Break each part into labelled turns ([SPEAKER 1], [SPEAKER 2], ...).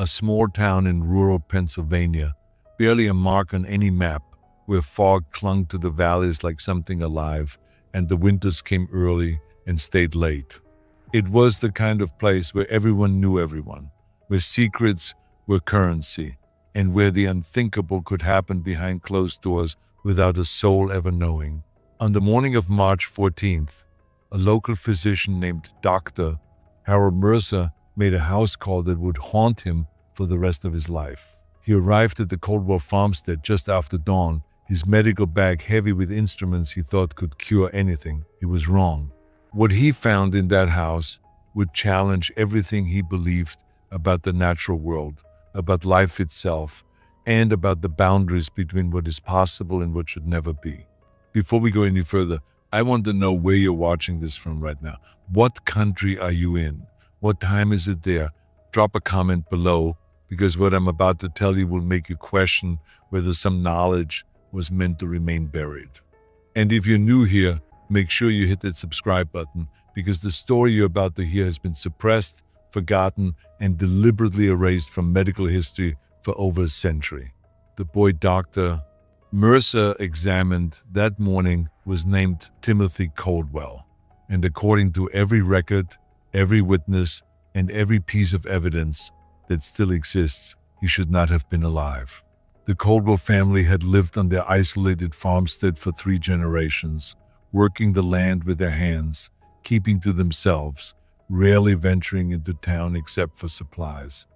[SPEAKER 1] a small town in rural Pennsylvania, barely a mark on any map, where fog clung to the valleys like something alive, and the winters came early and stayed late. It was the kind of place where everyone knew everyone, where secrets were currency, and where the unthinkable could happen behind closed doors without a soul ever knowing. On the morning of March 14th, a local physician named Dr. Harold Mercer made a house call that would haunt him for the rest of his life. He arrived at the Coldwell farmstead just after dawn, his medical bag heavy with instruments he thought could cure anything. He was wrong. What he found in that house would challenge everything he believed about the natural world, about life itself, and about the boundaries between what is possible and what should never be. Before we go any further, I want to know where you're watching this from right now. What country are you in? What time is it there? Drop a comment below, because what I'm about to tell you will make you question whether some knowledge was meant to remain buried. And if you're new here, make sure you hit that subscribe button, because the story you're about to hear has been suppressed, forgotten, and deliberately erased from medical history for over a century. The boy Dr. Mercer examined that morning was named Timothy Coldwell, and according to every record, every witness, and every piece of evidence that still exists, he should not have been alive. The Coldwell family had lived on their isolated farmstead for 3 generations, working the land with their hands, keeping to themselves, rarely venturing into town except for supplies.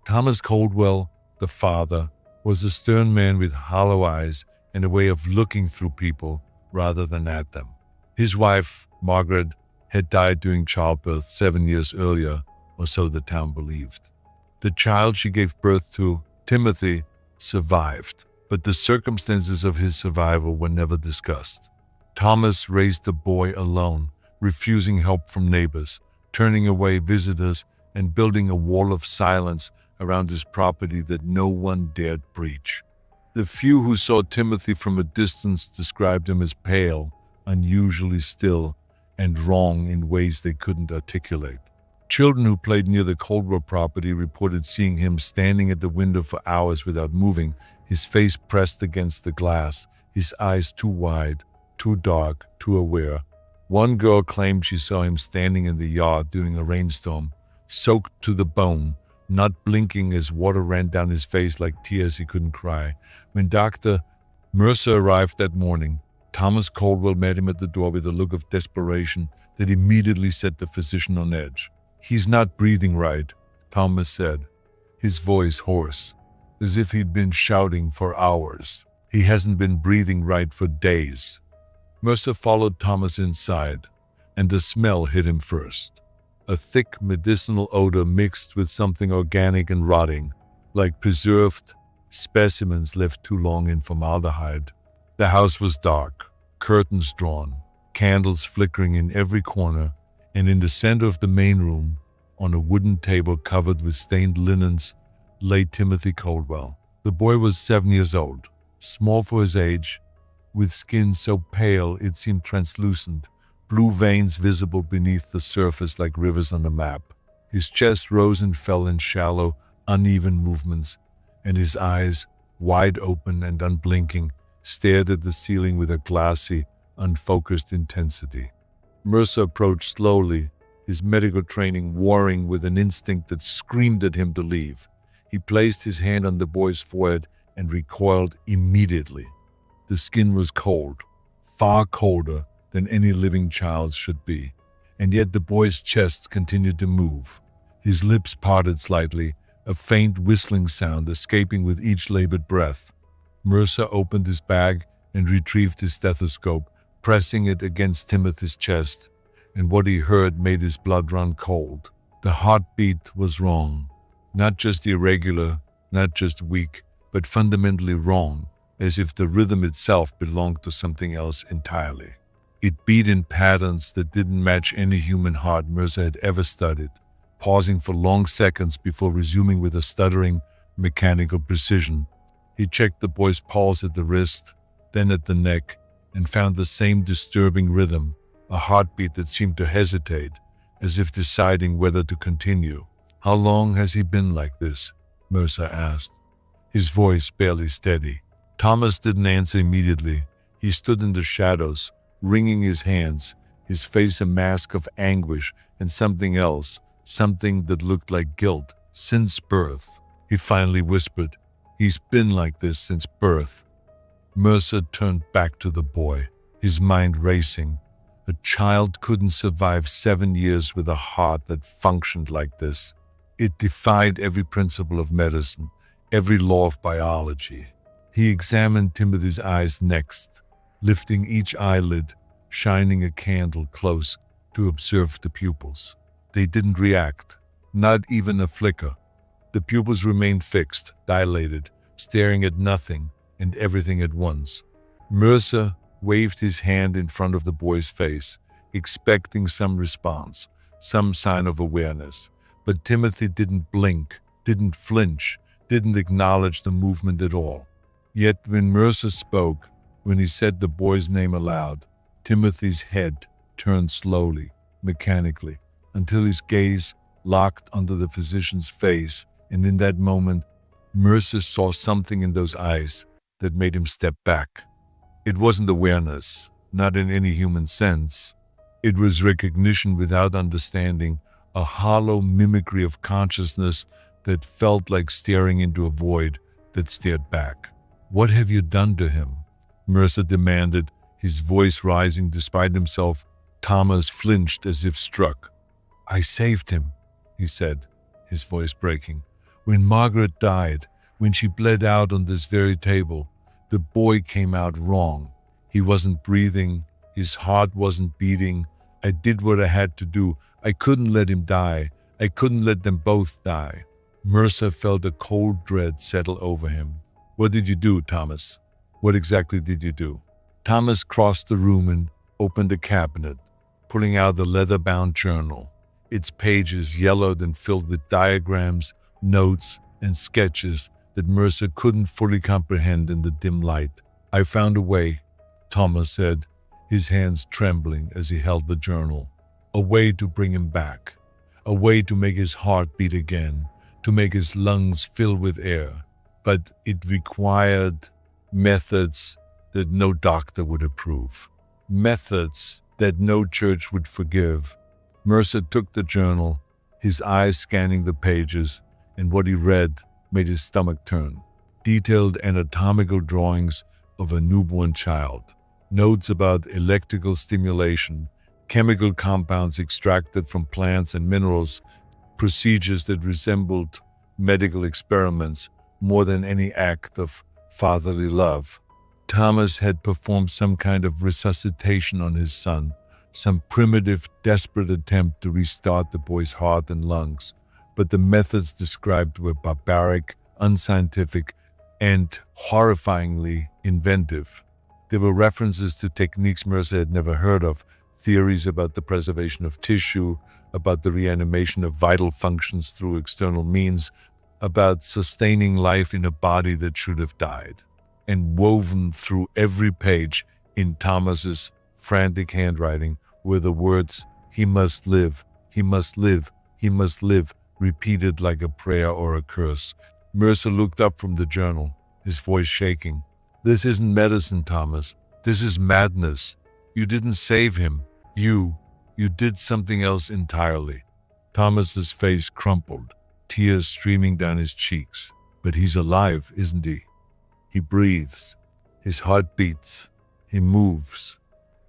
[SPEAKER 1] Thomas Coldwell, the father, was a stern man with hollow eyes and a way of looking through people rather than at them. His wife, Margaret, had died during childbirth 7 years earlier, or so the town believed. The child she gave birth to, Timothy, survived, but the circumstances of his survival were never discussed. Thomas raised the boy alone, refusing help from neighbors, turning away visitors, and building a wall of silence around his property that no one dared breach. The few who saw Timothy from a distance described him as pale, unusually still, and wrong in ways they couldn't articulate. Children who played near the Coldwell property reported seeing him standing at the window for hours without moving, his face pressed against the glass, his eyes too wide, too dark, too aware. One girl claimed she saw him standing in the yard during a rainstorm, soaked to the bone, not blinking as water ran down his face like tears he couldn't cry. When Dr. Mercer arrived that morning, Thomas Coldwell met him at the door with a look of desperation that immediately set the physician on edge. "He's not breathing right," Thomas said, his voice hoarse, as if he'd been shouting for hours. "He hasn't been breathing right for days." Mercer followed Thomas inside, and the smell hit him first. A thick medicinal odor mixed with something organic and rotting, like preserved specimens left too long in formaldehyde. The house was dark, curtains drawn, candles flickering in every corner, and in the center of the main room, on a wooden table covered with stained linens, lay Timothy Coldwell. The boy was 7 years old, small for his age, with skin so pale it seemed translucent, blue veins visible beneath the surface like rivers on a map. His chest rose and fell in shallow, uneven movements, and his eyes, wide open and unblinking, stared at the ceiling with a glassy, unfocused intensity. Mercer approached slowly, his medical training warring with an instinct that screamed at him to leave. He placed his hand on the boy's forehead and recoiled immediately. The skin was cold, far colder than any living child's should be, and yet the boy's chest continued to move. His lips parted slightly, a faint whistling sound escaping with each labored breath. Mercer opened his bag and retrieved his stethoscope, pressing it against Timothy's chest, and what he heard made his blood run cold. The heartbeat was wrong. Not just irregular, not just weak, but fundamentally wrong, as if the rhythm itself belonged to something else entirely. It beat in patterns that didn't match any human heart Mercer had ever studied, pausing for long seconds before resuming with a stuttering, mechanical precision. He checked the boy's pulse at the wrist, then at the neck, and found the same disturbing rhythm, a heartbeat that seemed to hesitate, as if deciding whether to continue. "How long has he been like this?" Mercer asked, his voice barely steady. Thomas didn't answer immediately. He stood in the shadows, wringing his hands, his face a mask of anguish and something else, something that looked like guilt. Since birth, he finally whispered, "He's been like this since birth." Mercer turned back to the boy, his mind racing. A child couldn't survive 7 years with a heart that functioned like this. It defied every principle of medicine, every law of biology. He examined Timothy's eyes next, lifting each eyelid, shining a candle close to observe the pupils. They didn't react, not even a flicker. The pupils remained fixed, dilated, staring at nothing and everything at once. Mercer waved his hand in front of the boy's face, expecting some response, some sign of awareness. But Timothy didn't blink, didn't flinch, didn't acknowledge the movement at all. Yet when Mercer spoke, when he said the boy's name aloud, Timothy's head turned slowly, mechanically, until his gaze locked onto the physician's face, and in that moment, Mercer saw something in those eyes that made him step back. It wasn't awareness, not in any human sense. It was recognition without understanding, a hollow mimicry of consciousness that felt like staring into a void that stared back. "What have you done to him?" Mercer demanded, his voice rising despite himself. Thomas flinched as if struck. "I saved him," he said, his voice breaking. "When Margaret died, when she bled out on this very table, the boy came out wrong. He wasn't breathing, his heart wasn't beating. I did what I had to do. I couldn't let him die. I couldn't let them both die." Mercer felt a cold dread settle over him. "What did you do, Thomas? What exactly did you do?" Thomas crossed the room and opened a cabinet, pulling out the leather-bound journal, its pages yellowed and filled with diagrams, notes, and sketches that Mercer couldn't fully comprehend in the dim light. "I found a way," Thomas said, his hands trembling as he held the journal. "A way to bring him back. A way to make his heart beat again, to make his lungs fill with air. But it required methods that no doctor would approve. Methods that no church would forgive." Mercer took the journal, his eyes scanning the pages, and what he read made his stomach turn. Detailed anatomical drawings of a newborn child, notes about electrical stimulation, chemical compounds extracted from plants and minerals, procedures that resembled medical experiments more than any act of fatherly love. Thomas had performed some kind of resuscitation on his son, some primitive, desperate attempt to restart the boy's heart and lungs, but the methods described were barbaric, unscientific, and horrifyingly inventive. There were references to techniques Mercer had never heard of, theories about the preservation of tissue, about the reanimation of vital functions through external means, about sustaining life in a body that should have died. And woven through every page in Thomas's frantic handwriting were the words, "He must live, he must live, he must live," repeated like a prayer or a curse. Mercer looked up from the journal, his voice shaking. "This isn't medicine, Thomas. This is madness. You didn't save him. You did something else entirely." Thomas's face crumpled, tears streaming down his cheeks. "But he's alive, isn't he? He breathes. His heart beats. He moves.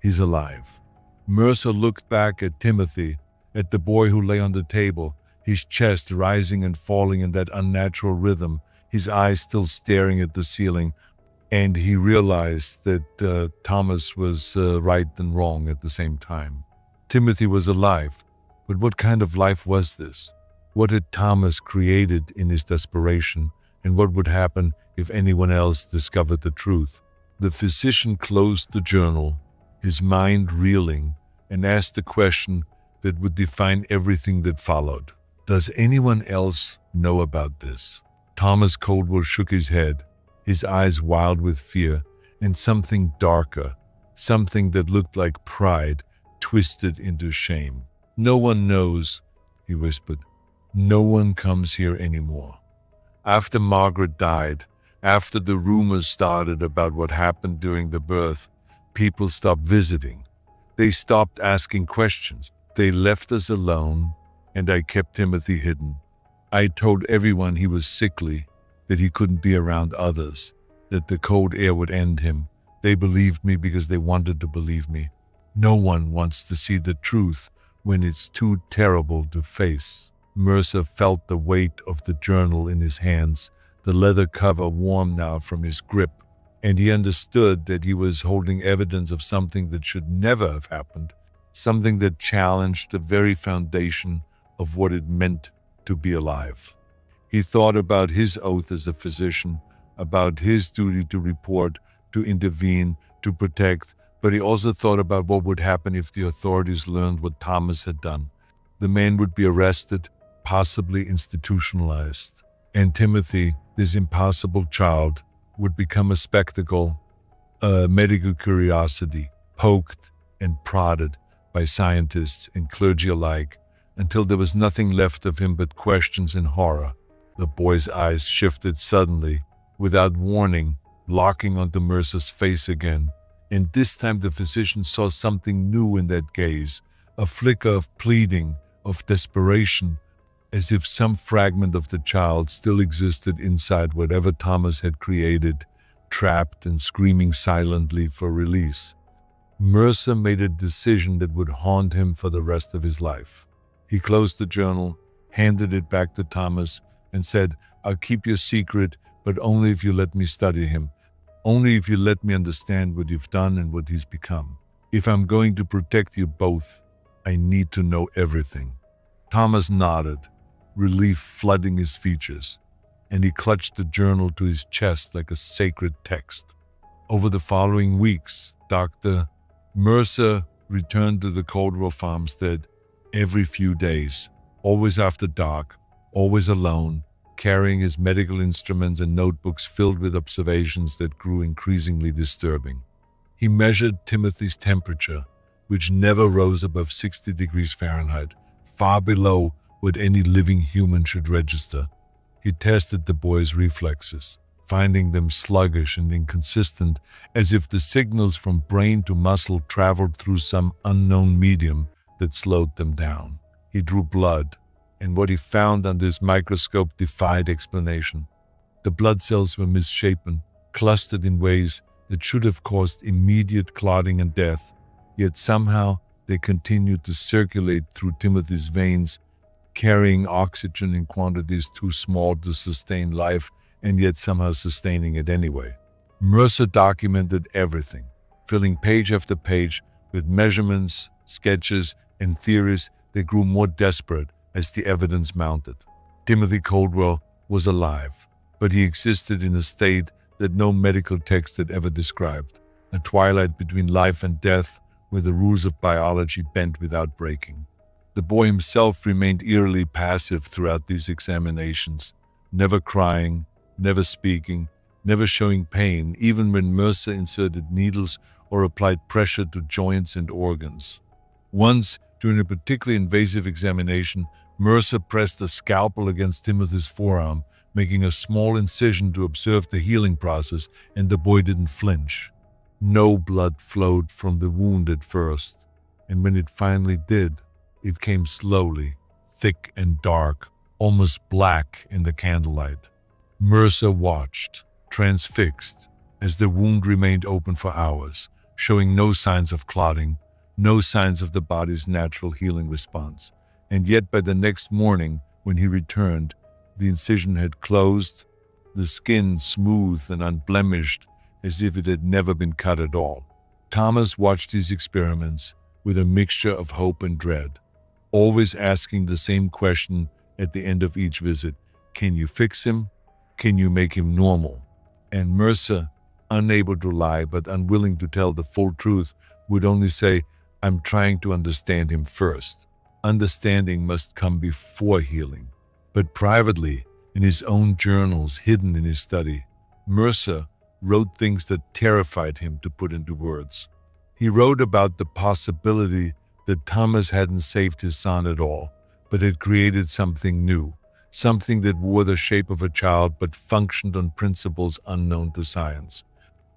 [SPEAKER 1] He's alive." Mercer looked back at Timothy, at the boy who lay on the table, his chest rising and falling in that unnatural rhythm, his eyes still staring at the ceiling, and he realized that Thomas was right and wrong at the same time. Timothy was alive, but what kind of life was this? What had Thomas created in his desperation, and what would happen if anyone else discovered the truth? The physician closed the journal, his mind reeling, and asked a question that would define everything that followed. "Does anyone else know about this?" Thomas Coldwell shook his head, his eyes wild with fear, and something darker, something that looked like pride, twisted into shame. "No one knows," he whispered. "No one comes here anymore. After Margaret died, after the rumors started about what happened during the birth, people stopped visiting. They stopped asking questions. They left us alone, and I kept Timothy hidden. I told everyone he was sickly, that he couldn't be around others, that the cold air would end him. They believed me because they wanted to believe me. No one wants to see the truth when it's too terrible to face. Mercer felt the weight of the journal in his hands, the leather cover warm now from his grip, and he understood that he was holding evidence of something that should never have happened, something that challenged the very foundation of what it meant to be alive. He thought about his oath as a physician, about his duty to report, to intervene, to protect, but he also thought about what would happen if the authorities learned what Thomas had done. The man would be arrested, possibly institutionalized, and Timothy, this impossible child, would become a spectacle, a medical curiosity, poked and prodded by scientists and clergy alike, until there was nothing left of him but questions and horror. The boy's eyes shifted suddenly, without warning, locking onto Mercer's face again, and this time the physician saw something new in that gaze, a flicker of pleading, of desperation, as if some fragment of the child still existed inside whatever Thomas had created, trapped and screaming silently for release. Mercer made a decision that would haunt him for the rest of his life. He closed the journal, handed it back to Thomas, and said, "I'll keep your secret, but only if you let me study him. Only if you let me understand what you've done and what he's become. If I'm going to protect you both, I need to know everything." Thomas nodded, relief flooding his features, and he clutched the journal to his chest like a sacred text. Over the following weeks, Dr. Mercer returned to the Coldwell farmstead every few days, always after dark, always alone, carrying his medical instruments and notebooks filled with observations that grew increasingly disturbing. He measured Timothy's temperature, which never rose above 60 degrees Fahrenheit, far below what any living human should register. He tested the boy's reflexes, finding them sluggish and inconsistent, as if the signals from brain to muscle traveled through some unknown medium that slowed them down. He drew blood, and what he found under his microscope defied explanation. The blood cells were misshapen, clustered in ways that should have caused immediate clotting and death, yet somehow they continued to circulate through Timothy's veins, carrying oxygen in quantities too small to sustain life, and yet somehow sustaining it anyway. Mercer documented everything, filling page after page with measurements, sketches, and theories that grew more desperate as the evidence mounted. Timothy Coldwell was alive, but he existed in a state that no medical text had ever described, a twilight between life and death where the rules of biology bent without breaking. The boy himself remained eerily passive throughout these examinations, never crying, never speaking, never showing pain, even when Mercer inserted needles or applied pressure to joints and organs. Once, during a particularly invasive examination, Mercer pressed a scalpel against Timothy's forearm, making a small incision to observe the healing process, and the boy didn't flinch. No blood flowed from the wound at first, and when it finally did, it came slowly, thick and dark, almost black in the candlelight. Mercer watched, transfixed, as the wound remained open for hours, showing no signs of clotting, no signs of the body's natural healing response. And yet by the next morning, when he returned, the incision had closed, the skin smooth and unblemished, as if it had never been cut at all. Thomas watched these experiments with a mixture of hope and dread, always asking the same question at the end of each visit: can you fix him? Can you make him normal? And Mercer, unable to lie but unwilling to tell the full truth, would only say, "I'm trying to understand him first." Understanding must come before healing. But privately, in his own journals hidden in his study, Mercer wrote things that terrified him to put into words. He wrote about the possibility that Thomas hadn't saved his son at all, but had created something new, something that wore the shape of a child but functioned on principles unknown to science.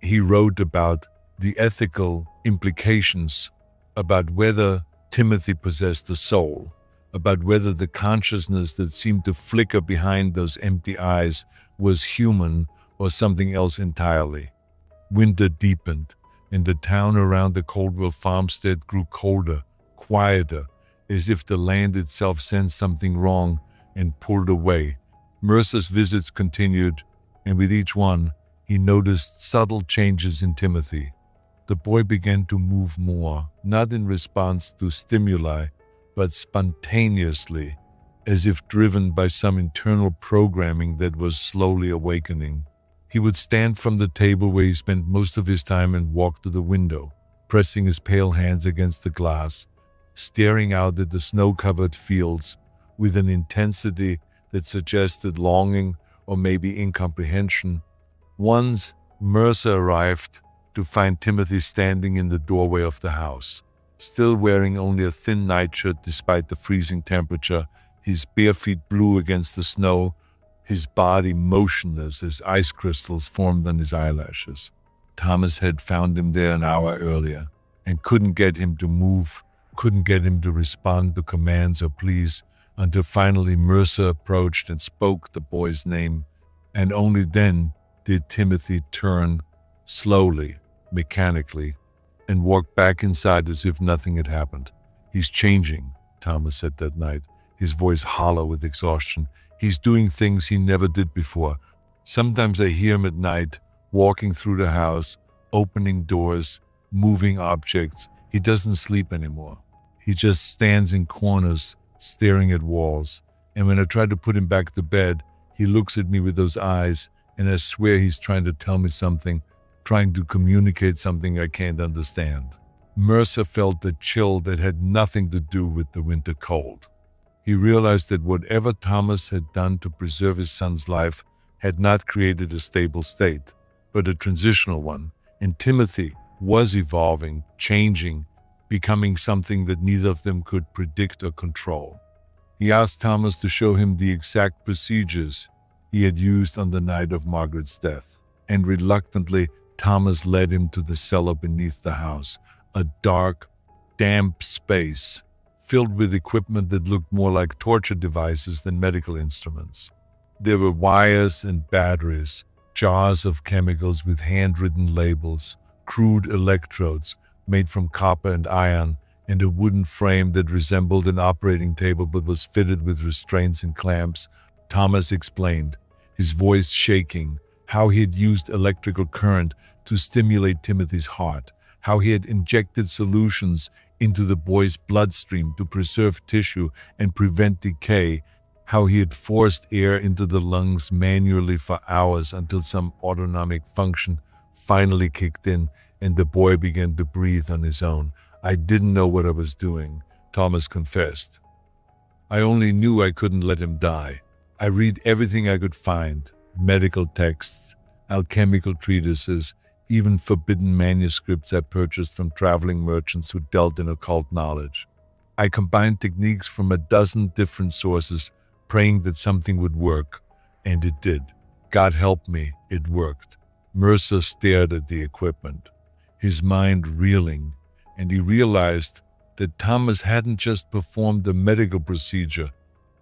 [SPEAKER 1] He wrote about the ethical implications, about whether Timothy possessed a soul, about whether the consciousness that seemed to flicker behind those empty eyes was human or something else entirely. Winter deepened, and the town around the Coldwell farmstead grew colder, quieter, as if the land itself sensed something wrong and pulled away. Mercer's visits continued, and with each one, he noticed subtle changes in Timothy. The boy began to move more, not in response to stimuli, but spontaneously, as if driven by some internal programming that was slowly awakening. He would stand from the table where he spent most of his time and walk to the window, pressing his pale hands against the glass, staring out at the snow-covered fields with an intensity that suggested longing or maybe incomprehension. Once Mercer arrived to find Timothy standing in the doorway of the house, still wearing only a thin nightshirt despite the freezing temperature, his bare feet blue against the snow, his body motionless as ice crystals formed on his eyelashes. Thomas had found him there an hour earlier and couldn't get him to move, couldn't get him to respond to commands or pleas, until finally Mercer approached and spoke the boy's name, and only then did Timothy turn, slowly, mechanically, and walk back inside as if nothing had happened. "He's changing," Thomas said that night, his voice hollow with exhaustion. "He's doing things he never did before. Sometimes I hear him at night, walking through the house, opening doors, moving objects. He doesn't sleep anymore. He just stands in corners, staring at walls. And when I try to put him back to bed, he looks at me with those eyes, and I swear he's trying to tell me something, trying to communicate something I can't understand." Mercer felt the chill that had nothing to do with the winter cold. He realized that whatever Thomas had done to preserve his son's life had not created a stable state, but a transitional one, and Timothy was evolving, changing, becoming something that neither of them could predict or control. He asked Thomas to show him the exact procedures he had used on the night of Margaret's death, and reluctantly Thomas led him to the cellar beneath the house, a dark, damp space filled with equipment that looked more like torture devices than medical instruments. There were wires and batteries, jars of chemicals with handwritten labels, crude electrodes made from copper and iron, and a wooden frame that resembled an operating table but was fitted with restraints and clamps. Thomas explained, his voice shaking, how he had used electrical current to stimulate Timothy's heart, how he had injected solutions into the boy's bloodstream to preserve tissue and prevent decay, how he had forced air into the lungs manually for hours until some autonomic function finally kicked in and the boy began to breathe on his own. "I didn't know what I was doing," Thomas confessed. "I only knew I couldn't let him die. I read everything I could find, medical texts, alchemical treatises, even forbidden manuscripts I purchased from traveling merchants who dealt in occult knowledge. I combined techniques from a dozen different sources, praying that something would work, and it did. God help me, it worked." Mercer stared at the equipment, his mind reeling, and he realized that Thomas hadn't just performed a medical procedure.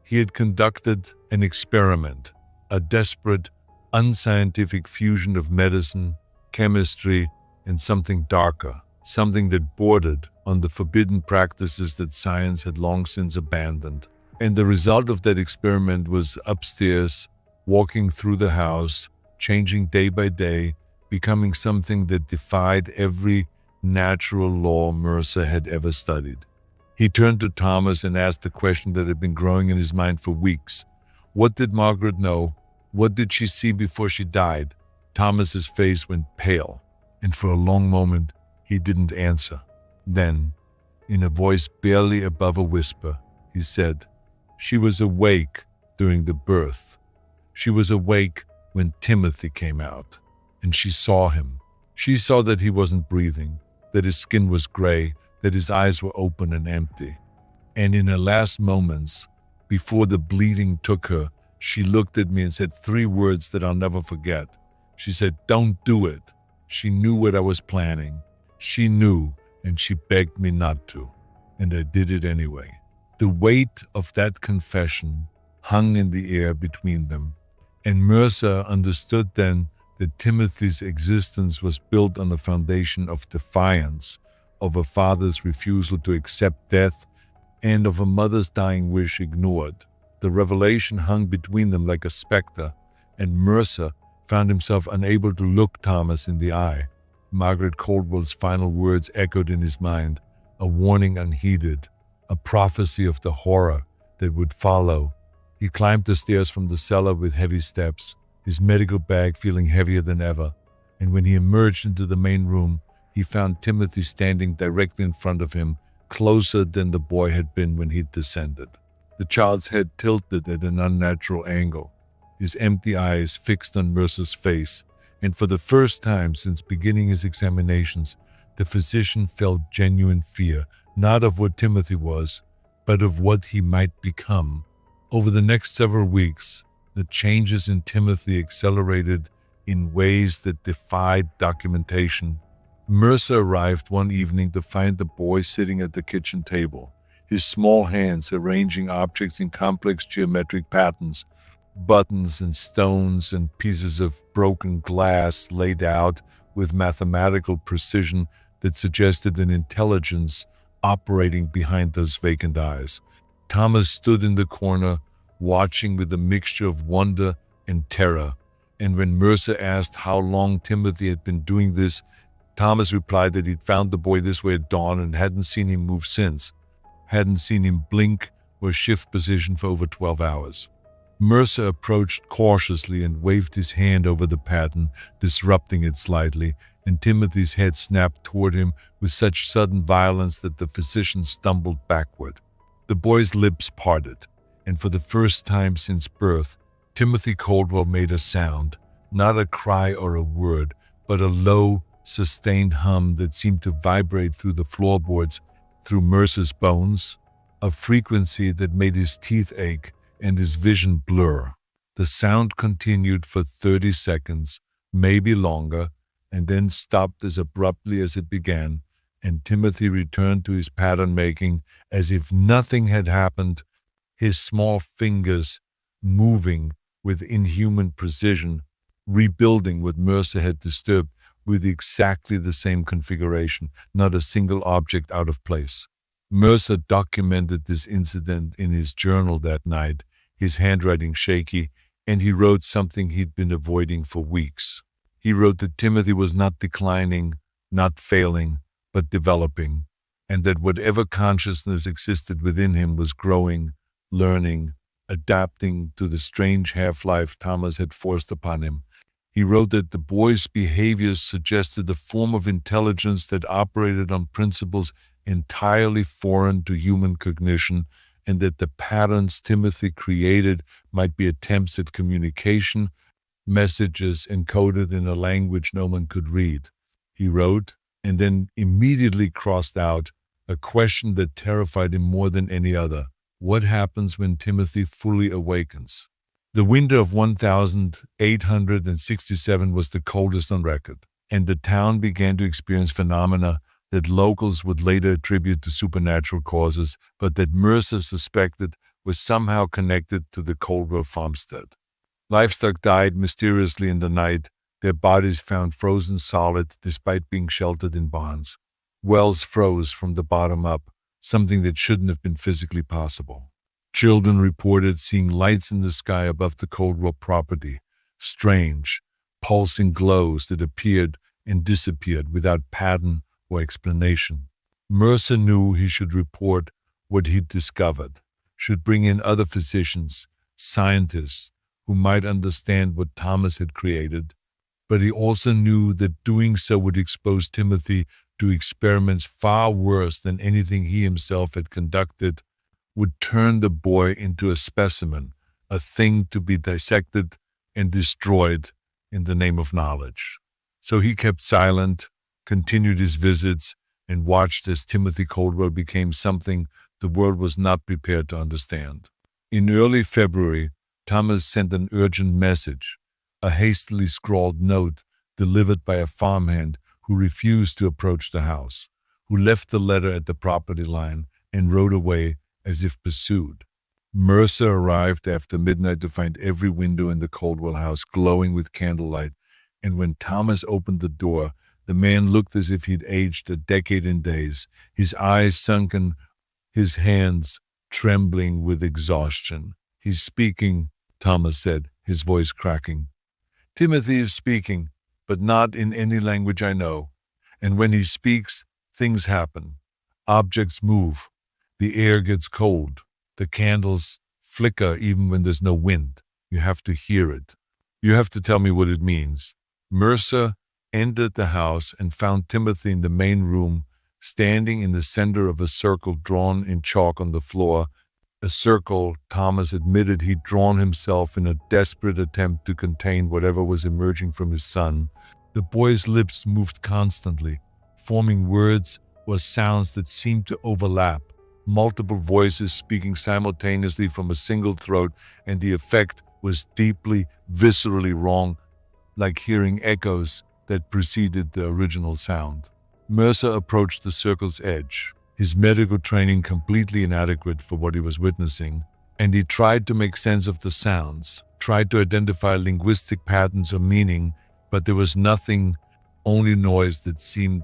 [SPEAKER 1] He had conducted an experiment, a desperate, unscientific fusion of medicine, chemistry, and something darker, something that bordered on the forbidden practices that science had long since abandoned. And the result of that experiment was upstairs, walking through the house, changing day by day, becoming something that defied every natural law Mercer had ever studied. He turned to Thomas and asked the question that had been growing in his mind for weeks. What did Margaret know? What did she see before she died? Thomas's face went pale, and for a long moment he didn't answer. Then, in a voice barely above a whisper, he said, "She was awake during the birth. She was awake when Timothy came out, and she saw him. She saw that he wasn't breathing, that his skin was gray, that his eyes were open and empty. And in her last moments, before the bleeding took her, She looked at me and said 3 words that I'll never forget. She said, "Don't do it." She knew what I was planning. She knew, and she begged me not to. And I did it anyway. The weight of that confession hung in the air between them, and Mercer understood then that Timothy's existence was built on a foundation of defiance, of a father's refusal to accept death, and of a mother's dying wish ignored. The revelation hung between them like a specter, and Mercer found himself unable to look Thomas in the eye. Margaret Coldwell's final words echoed in his mind, a warning unheeded, a prophecy of the horror that would follow. He climbed the stairs from the cellar with heavy steps, his medical bag feeling heavier than ever, and when he emerged into the main room, he found Timothy standing directly in front of him, closer than the boy had been when he'd descended. The child's head tilted at an unnatural angle, his empty eyes fixed on Mercer's face, and for the first time since beginning his examinations, the physician felt genuine fear, not of what Timothy was, but of what he might become. Over the next several weeks, the changes in Timothy accelerated in ways that defied documentation. Mercer arrived one evening to find the boy sitting at the kitchen table, his small hands arranging objects in complex geometric patterns, buttons and stones and pieces of broken glass laid out with mathematical precision that suggested an intelligence operating behind those vacant eyes. Thomas stood in the corner, watching with a mixture of wonder and terror, and when Mercer asked how long Timothy had been doing this, Thomas replied that he'd found the boy this way at dawn and hadn't seen him move since, hadn't seen him blink or shift position for over 12 hours. Mercer approached cautiously and waved his hand over the pattern, disrupting it slightly, and Timothy's head snapped toward him with such sudden violence that the physician stumbled backward. The boy's lips parted, and for the first time since birth, Timothy Coldwell made a sound, not a cry or a word, but a low, sustained hum that seemed to vibrate through the floorboards, through Mercer's bones, a frequency that made his teeth ache and his vision blur. The sound continued for 30 seconds, maybe longer, and then stopped as abruptly as it began, and Timothy returned to his pattern making as if nothing had happened, his small fingers moving with inhuman precision, rebuilding what Mercer had disturbed with exactly the same configuration, not a single object out of place. Mercer documented this incident in his journal that night, his handwriting shaky, and he wrote something he'd been avoiding for weeks. He wrote that Timothy was not declining, not failing, but developing, and that whatever consciousness existed within him was growing, learning, adapting to the strange half-life Thomas had forced upon him. He wrote that the boy's behaviors suggested a form of intelligence that operated on principles entirely foreign to human cognition, and that the patterns Timothy created might be attempts at communication, messages encoded in a language no one could read. He wrote, and then immediately crossed out, a question that terrified him more than any other. What happens when Timothy fully awakens? The winter of 1867 was the coldest on record, and the town began to experience phenomena that locals would later attribute to supernatural causes, but that Mercer suspected was somehow connected to the Coldwell farmstead. Livestock died mysteriously in the night, their bodies found frozen solid despite being sheltered in barns. Wells froze from the bottom up, something that shouldn't have been physically possible. Children reported seeing lights in the sky above the Coldwell property, strange, pulsing glows that appeared and disappeared without pattern or explanation. Mercer knew he should report what he'd discovered, should bring in other physicians, scientists, who might understand what Thomas had created, but he also knew that doing so would expose Timothy to experiments far worse than anything he himself had conducted, would turn the boy into a specimen, a thing to be dissected and destroyed in the name of knowledge. So he kept silent, continued his visits, and watched as Timothy Coldwell became something the world was not prepared to understand. In early February, Thomas sent an urgent message, a hastily scrawled note delivered by a farmhand who refused to approach the house, who left the letter at the property line and rode away as if pursued. Mercer arrived after midnight to find every window in the Coldwell house glowing with candlelight, and when Thomas opened the door, the man looked as if he'd aged a decade in days, his eyes sunken, his hands trembling with exhaustion. "He's speaking," Thomas said, his voice cracking. "Timothy is speaking, but not in any language I know. And when he speaks, things happen. Objects move. The air gets cold. The candles flicker even when there's no wind. You have to hear it. You have to tell me what it means." Mercer entered the house and found Timothy in the main room, standing in the center of a circle drawn in chalk on the floor, a circle Thomas admitted he'd drawn himself in a desperate attempt to contain whatever was emerging from his son. The boy's lips moved constantly, forming words or sounds that seemed to overlap, multiple voices speaking simultaneously from a single throat, and the effect was deeply, viscerally wrong, like hearing echoes that preceded the original sound. Mercer approached the circle's edge, his medical training completely inadequate for what he was witnessing, and he tried to make sense of the sounds, tried to identify linguistic patterns or meaning, but there was nothing, only noise that seemed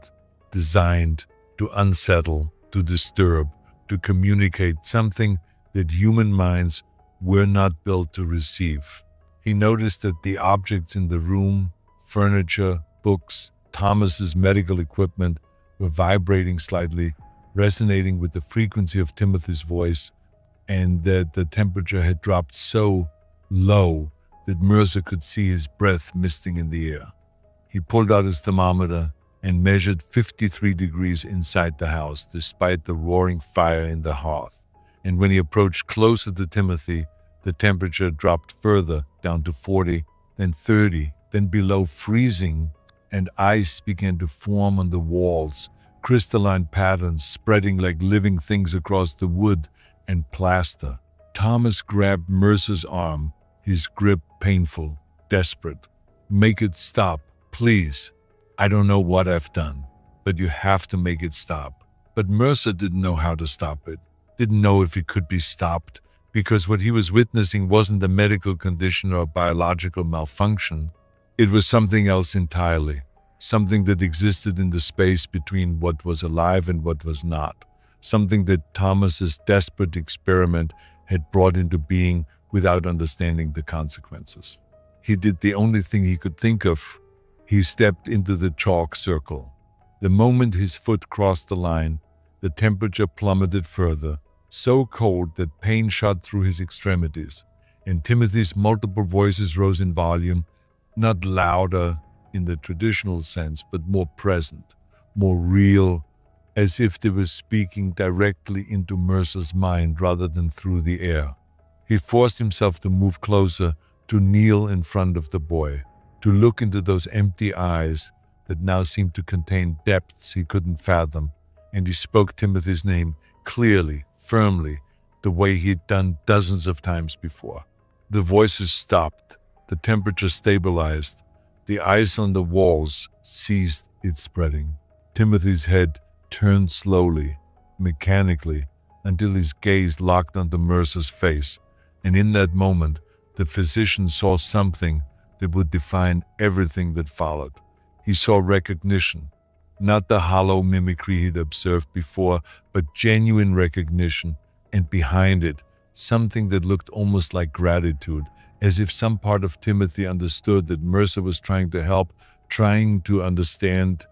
[SPEAKER 1] designed to unsettle, to disturb, to communicate something that human minds were not built to receive. He noticed that the objects in the room, furniture, books, Thomas's medical equipment, were vibrating slightly, resonating with the frequency of Timothy's voice, and that the temperature had dropped so low that Mercer could see his breath misting in the air. He pulled out his thermometer and measured 53 degrees inside the house, despite the roaring fire in the hearth. And when he approached closer to Timothy, the temperature dropped further, down to 40, then 30, then below freezing, and ice began to form on the walls, crystalline patterns spreading like living things across the wood and plaster. Thomas grabbed Mercer's arm, his grip painful, desperate. "Make it stop, please. I don't know what I've done, but you have to make it stop." But Mercer didn't know how to stop it, didn't know if it could be stopped, because what he was witnessing wasn't a medical condition or a biological malfunction. It was something else entirely, something that existed in the space between what was alive and what was not, something that Thomas's desperate experiment had brought into being without understanding the consequences. He did the only thing he could think of. He stepped into the chalk circle. The moment his foot crossed the line, the temperature plummeted further, so cold that pain shot through his extremities, and Timothy's multiple voices rose in volume, not louder in the traditional sense, but more present, more real, as if they were speaking directly into Mercer's mind rather than through the air. He forced himself to move closer, to kneel in front of the boy, to look into those empty eyes that now seemed to contain depths he couldn't fathom, and he spoke Timothy's name clearly, firmly, the way he'd done dozens of times before. The voices stopped, the temperature stabilized, the ice on the walls ceased its spreading. Timothy's head turned slowly, mechanically, until his gaze locked onto Mercer's face, and in that moment, the physician saw something that would define everything that followed. He saw recognition, not the hollow mimicry he'd observed before, but genuine recognition, and behind it, something that looked almost like gratitude, as if some part of Timothy understood that Mercer was trying to help, trying to understand,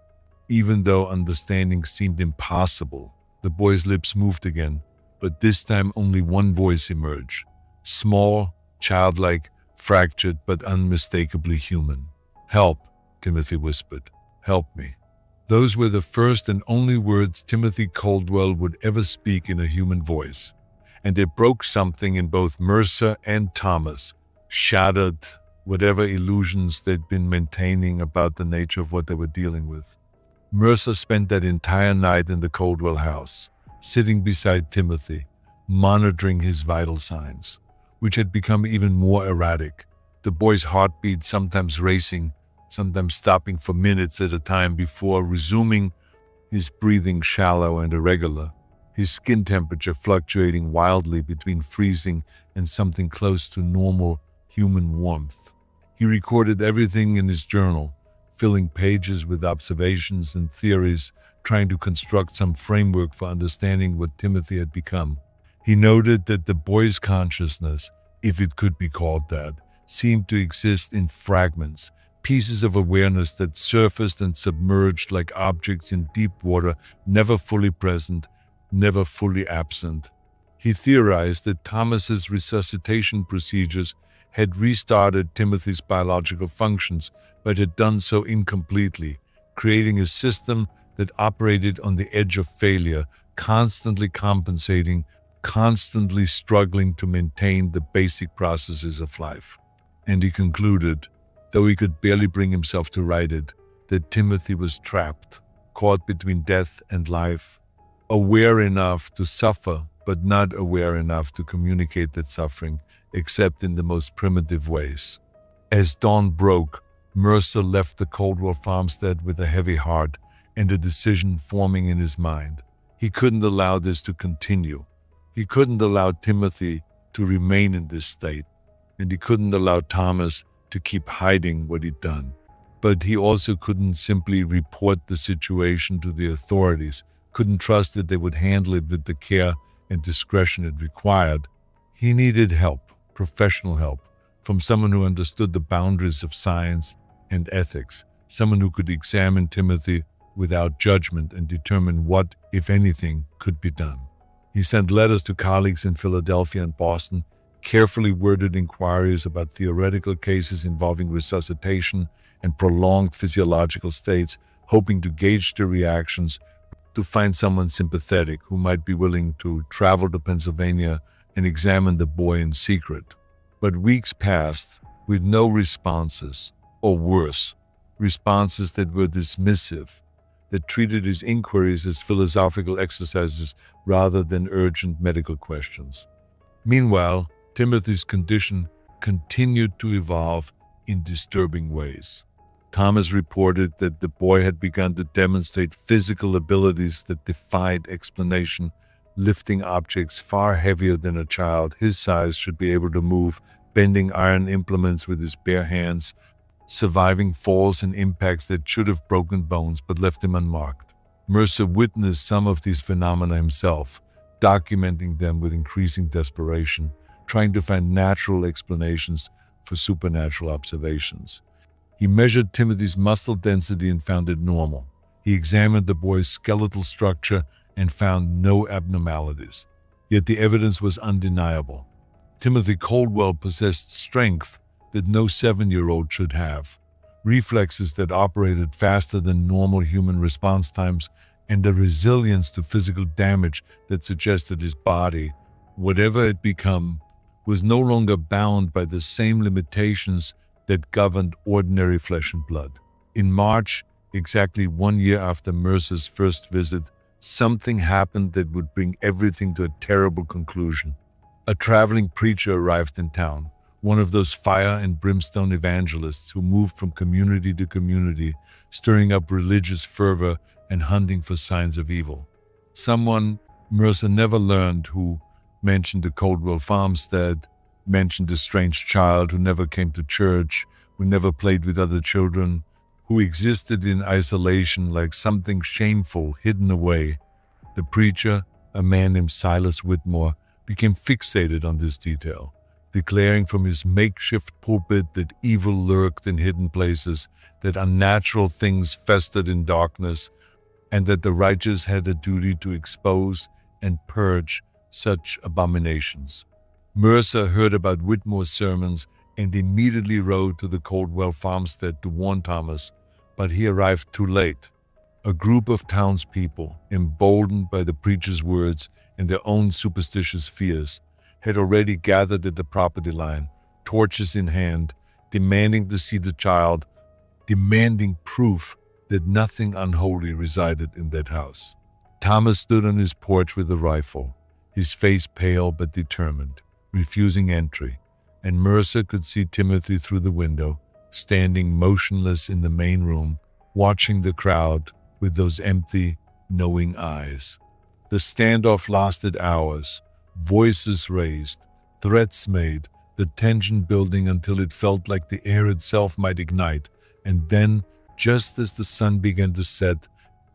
[SPEAKER 1] even though understanding seemed impossible. The boy's lips moved again, but this time only one voice emerged. Small, childlike, fractured, but unmistakably human. "Help," Timothy whispered. "Help me." Those were the first and only words Timothy Coldwell would ever speak in a human voice, and they broke something in both Mercer and Thomas, shattered whatever illusions they'd been maintaining about the nature of what they were dealing with. Mercer spent that entire night in the Coldwell house, sitting beside Timothy, monitoring his vital signs, which had become even more erratic. The boy's heartbeat sometimes racing, sometimes stopping for minutes at a time before resuming, his breathing shallow and irregular, his skin temperature fluctuating wildly between freezing and something close to normal human warmth. He recorded everything in his journal, filling pages with observations and theories, trying to construct some framework for understanding what Timothy had become. He noted that the boy's consciousness, if it could be called that, seemed to exist in fragments, pieces of awareness that surfaced and submerged like objects in deep water, never fully present, never fully absent. He theorized that Thomas's resuscitation procedures had restarted Timothy's biological functions, but had done so incompletely, creating a system that operated on the edge of failure, constantly compensating, constantly struggling to maintain the basic processes of life. And he concluded, though he could barely bring himself to write it, that Timothy was trapped, caught between death and life, aware enough to suffer, but not aware enough to communicate that suffering, except in the most primitive ways. As dawn broke, Mercer left the Coldwell farmstead with a heavy heart and a decision forming in his mind. He couldn't allow this to continue. He couldn't allow Timothy to remain in this state, and he couldn't allow Thomas to keep hiding what he'd done. But he also couldn't simply report the situation to the authorities, couldn't trust that they would handle it with the care and discretion it required. He needed help, professional help, from someone who understood the boundaries of science and ethics, someone who could examine Timothy without judgment and determine what, if anything, could be done. He sent letters to colleagues in Philadelphia and Boston, carefully worded inquiries about theoretical cases involving resuscitation and prolonged physiological states, hoping to gauge their reactions, to find someone sympathetic who might be willing to travel to Pennsylvania and examine the boy in secret. But weeks passed with no responses, or worse, responses that were dismissive, that treated his inquiries as philosophical exercises rather than urgent medical questions. Meanwhile, Timothy's condition continued to evolve in disturbing ways. Thomas reported that the boy had begun to demonstrate physical abilities that defied explanation, lifting objects far heavier than a child his size should be able to move, bending iron implements with his bare hands, surviving falls and impacts that should have broken bones but left him unmarked. Mercer witnessed some of these phenomena himself, documenting them with increasing desperation, trying to find natural explanations for supernatural observations. He measured Timothy's muscle density and found it normal. He examined the boy's skeletal structure and found no abnormalities. Yet the evidence was undeniable. Timothy Coldwell possessed strength that no 7-year-old should have, reflexes that operated faster than normal human response times, and a resilience to physical damage that suggested his body, whatever it become, was no longer bound by the same limitations that governed ordinary flesh and blood. In March, exactly 1 year after Mercer's first visit, something happened that would bring everything to a terrible conclusion. A traveling preacher arrived in town, one of those fire and brimstone evangelists who moved from community to community, stirring up religious fervor and hunting for signs of evil. Someone Mercer never learned who mentioned the Coldwell farmstead, mentioned a strange child who never came to church, who never played with other children, who existed in isolation like something shameful hidden away. The preacher, a man named Silas Whitmore, became fixated on this detail, declaring from his makeshift pulpit that evil lurked in hidden places, that unnatural things festered in darkness, and that the righteous had a duty to expose and purge such abominations. Mercer heard about Whitmore's sermons and immediately rode to the Coldwell farmstead to warn Thomas, but he arrived too late. A group of townspeople, emboldened by the preacher's words and their own superstitious fears, had already gathered at the property line, torches in hand, demanding to see the child, demanding proof that nothing unholy resided in that house. Thomas stood on his porch with a rifle, his face pale but determined. refusing entry, and Mercer could see Timothy through the window, standing motionless in the main room, watching the crowd with those empty, knowing eyes. The standoff lasted hours, voices raised, threats made, the tension building until it felt like the air itself might ignite, and then, just as the sun began to set,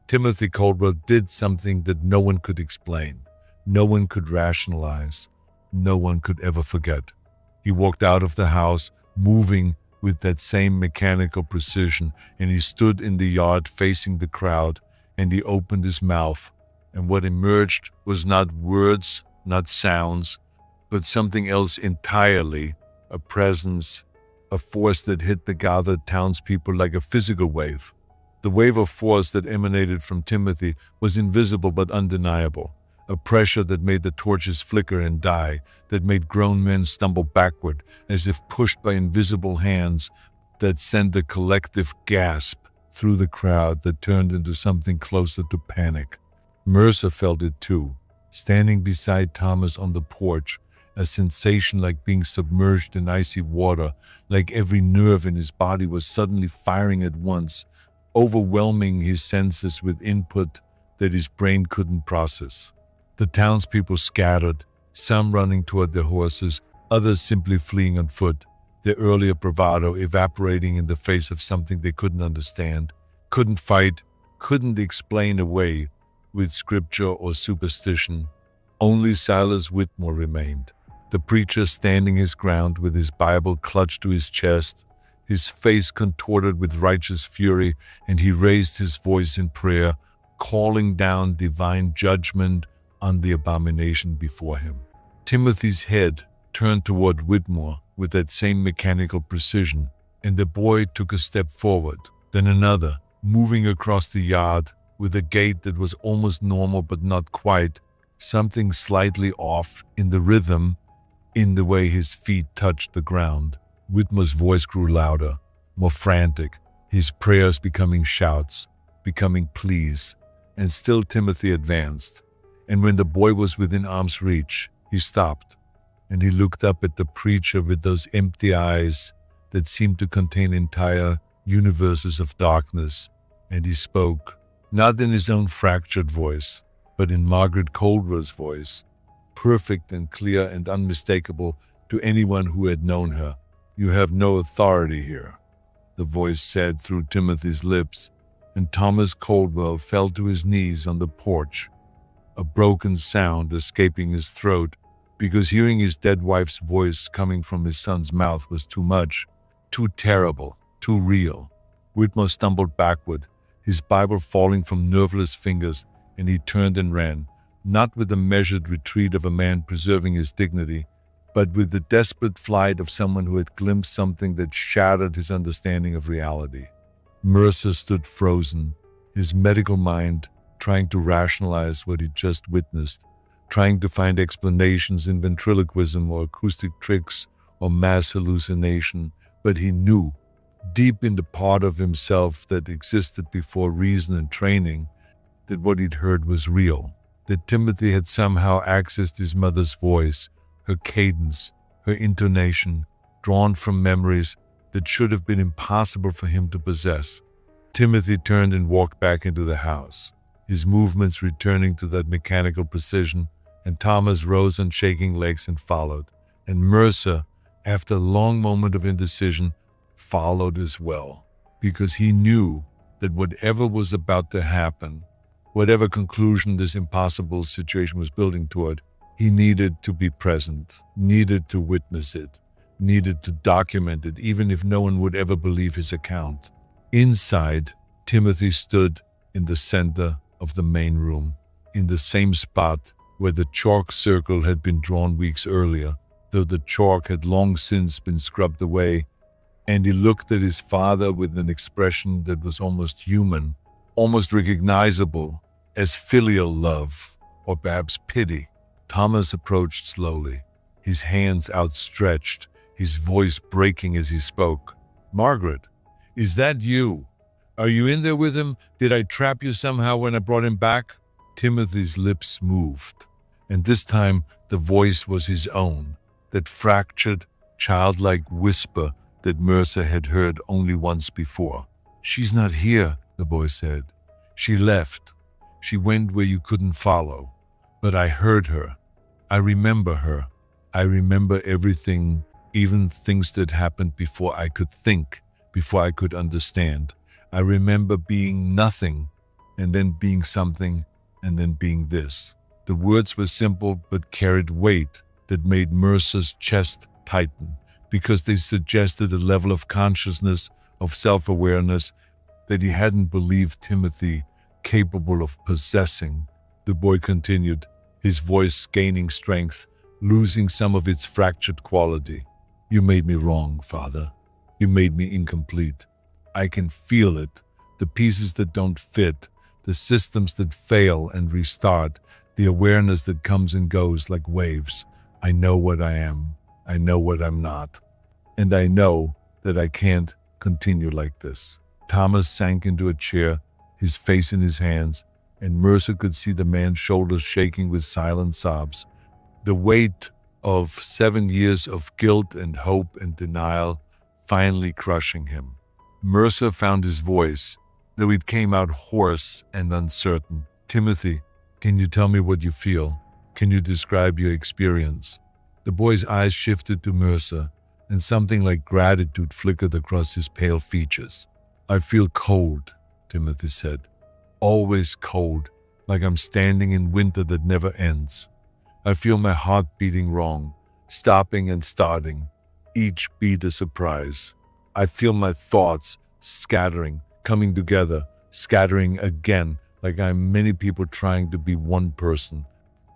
[SPEAKER 1] Timothy Coldwell did something that no one could explain, no one could rationalize, no one could ever forget. He walked out of the house, moving with that same mechanical precision, and he stood in the yard facing the crowd, and he opened his mouth, and what emerged was not words, not sounds, but something else entirely, a presence, a force that hit the gathered townspeople like a physical wave. The wave of force that emanated from Timothy was invisible but undeniable, a pressure that made the torches flicker and die, that made grown men stumble backward as if pushed by invisible hands, that sent a collective gasp through the crowd that turned into something closer to panic. Mercer felt it too, standing beside Thomas on the porch, a sensation like being submerged in icy water, like every nerve in his body was suddenly firing at once, overwhelming his senses with input that his brain couldn't process. The townspeople scattered, some running toward their horses, others simply fleeing on foot, their earlier bravado evaporating in the face of something they couldn't understand, couldn't fight, couldn't explain away with scripture or superstition. Only Silas Whitmore remained, the preacher standing his ground with his Bible clutched to his chest, his face contorted with righteous fury, and he raised his voice in prayer, calling down divine judgment on the abomination before him. Timothy's head turned toward Whitmore with that same mechanical precision, and the boy took a step forward, then another, moving across the yard with a gait that was almost normal but not quite, something slightly off in the rhythm, in the way his feet touched the ground. Whitmore's voice grew louder, more frantic, his prayers becoming shouts, becoming pleas, and still Timothy advanced. And when the boy was within arm's reach, he stopped, and he looked up at the preacher with those empty eyes that seemed to contain entire universes of darkness, and he spoke, not in his own fractured voice, but in Margaret Coldwell's voice, perfect and clear and unmistakable to anyone who had known her. "You have no authority here," the voice said through Timothy's lips, and Thomas Coldwell fell to his knees on the porch, a broken sound escaping his throat because hearing his dead wife's voice coming from his son's mouth was too much, too terrible, too real. Whitmore stumbled backward, his Bible falling from nerveless fingers, and he turned and ran, not with the measured retreat of a man preserving his dignity, but with the desperate flight of someone who had glimpsed something that shattered his understanding of reality. Mercer stood frozen, his medical mind trying to rationalize what he'd just witnessed, trying to find explanations in ventriloquism or acoustic tricks or mass hallucination, but he knew, deep in the part of himself that existed before reason and training, that what he'd heard was real, that Timothy had somehow accessed his mother's voice, her cadence, her intonation, drawn from memories that should have been impossible for him to possess. Timothy turned and walked back into the house, his movements returning to that mechanical precision, and Thomas rose on shaking legs and followed, and Mercer, after a long moment of indecision, followed as well, because he knew that whatever was about to happen, whatever conclusion this impossible situation was building toward, he needed to be present, needed to witness it, needed to document it, even if no one would ever believe his account. Inside, Timothy stood in the center of the main room, in the same spot where the chalk circle had been drawn weeks earlier, though the chalk had long since been scrubbed away, and he looked at his father with an expression that was almost human, almost recognizable as filial love, or perhaps pity. Thomas approached slowly, his hands outstretched, his voice breaking as he spoke. "Margaret, is that you? Are you in there with him? Did I trap you somehow when I brought him back?" Timothy's lips moved, and this time the voice was his own, that fractured, childlike whisper that Mercer had heard only once before. "She's not here," the boy said. "She left. She went where you couldn't follow. But I heard her. I remember her. I remember everything, even things that happened before I could think, before I could understand. I remember being nothing, and then being something, and then being this." The words were simple but carried weight that made Mercer's chest tighten, because they suggested a level of consciousness, of self-awareness, that he hadn't believed Timothy capable of possessing. The boy continued, his voice gaining strength, losing some of its fractured quality. "You made me wrong, Father. You made me incomplete. I can feel it, the pieces that don't fit, the systems that fail and restart, the awareness that comes and goes like waves. I know what I am. I know what I'm not. And I know that I can't continue like this." Thomas sank into a chair, his face in his hands, and Mercer could see the man's shoulders shaking with silent sobs. The weight of 7 years of guilt and hope and denial finally crushing him. Mercer found his voice, though it came out hoarse and uncertain. "Timothy, can you tell me what you feel? Can you describe your experience?" The boy's eyes shifted to Mercer, and something like gratitude flickered across his pale features. "I feel cold," Timothy said. "Always cold, like I'm standing in winter that never ends. I feel my heart beating wrong, stopping and starting, each beat a surprise. I feel my thoughts scattering, coming together, scattering again, like I'm many people trying to be one person.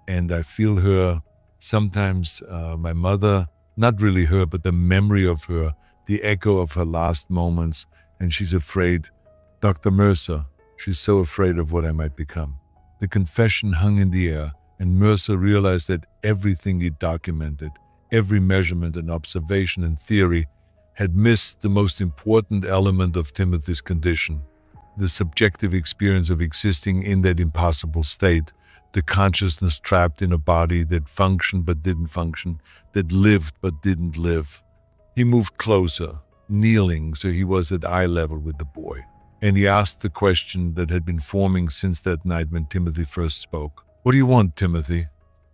[SPEAKER 1] And I feel her, sometimes my mother, not really her, but the memory of her, the echo of her last moments, and she's afraid. Dr. Mercer, she's so afraid of what I might become." The confession hung in the air, and Mercer realized that everything he documented, every measurement and observation and theory, had missed the most important element of Timothy's condition, the subjective experience of existing in that impossible state, the consciousness trapped in a body that functioned but didn't function, that lived but didn't live. He moved closer, kneeling so he was at eye level with the boy, and he asked the question that had been forming since that night when Timothy first spoke. "What do you want, Timothy?